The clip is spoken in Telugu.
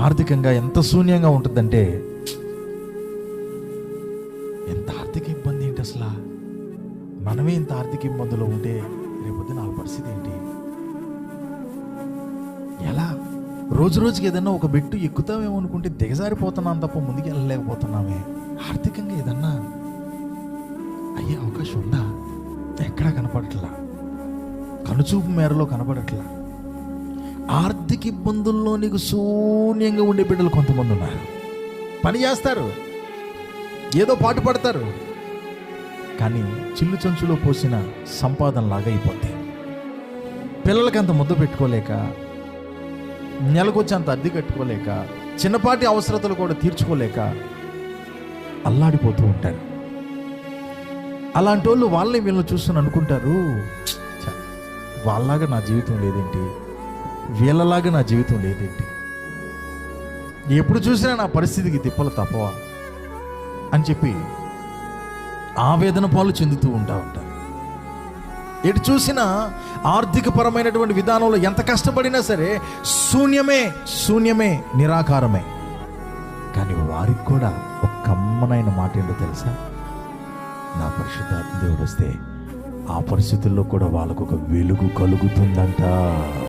ఆర్థికంగా ఎంత శూన్యంగా ఉంటుందంటే, ఎంత ఆర్థిక ఇబ్బంది ఏంటి అసలు, మనమే ఇంత ఆర్థిక ఇబ్బందులో ఉంటే రేపొద్దున నా పరిస్థితి ఏంటి, ఎలా రోజు రోజుకి ఏదన్నా ఒక బెట్టు ఎక్కుతామేమో అనుకుంటే దిగజారిపోతున్నాం తప్ప ముందుకు వెళ్ళలేకపోతున్నామే. ఆర్థికంగా ఏదన్నా అయ్యే అవకాశం ఉందా? ఎక్కడా కనపడట్లా, కనుచూపు మేరలో కనపడట్లా. ఆర్థిక ఇబ్బందుల్లో నీకు శూన్యంగా ఉండే బిడ్డలు కొంతమంది ఉన్నారు. పని చేస్తారు, ఏదో పాటు పడతారు, కానీ చిల్లు చంచులో పోసిన సంపాదన లాగా అయిపోద్ది. పిల్లలకి అంత ముద్ద పెట్టుకోలేక, నెలకొచ్చి అంత అద్దె కట్టుకోలేక, చిన్నపాటి అవసరతలు కూడా తీర్చుకోలేక అల్లాడిపోతూ ఉంటారు. అలాంటి వాళ్ళు వాళ్ళని వీళ్ళని చూస్తుని అనుకుంటారు, వాళ్ళలాగా నా జీవితం లేదేంటి, వీళ్ళలాగా నా జీవితం లేదేంటి, ఎప్పుడు చూసినా నా పరిస్థితికి తిప్పలు తప్పవా అని చెప్పి ఆవేదన పాలు చెందుతూ ఉంటారు. ఎటు చూసినా ఆర్థిక పరమైనటువంటి విధానంలో ఎంత కష్టపడినా సరే శూన్యమే, నిరాకారమే. కానీ వారికి కూడా ఒక కమ్మనైన మాట ఏంటో తెలుసా? నా పరిశుద్ధాత్మ దేవుడు వస్తే ఆ పరిస్థితుల్లో కూడా వాళ్ళకు ఒక వెలుగు కలుగుతుందంట.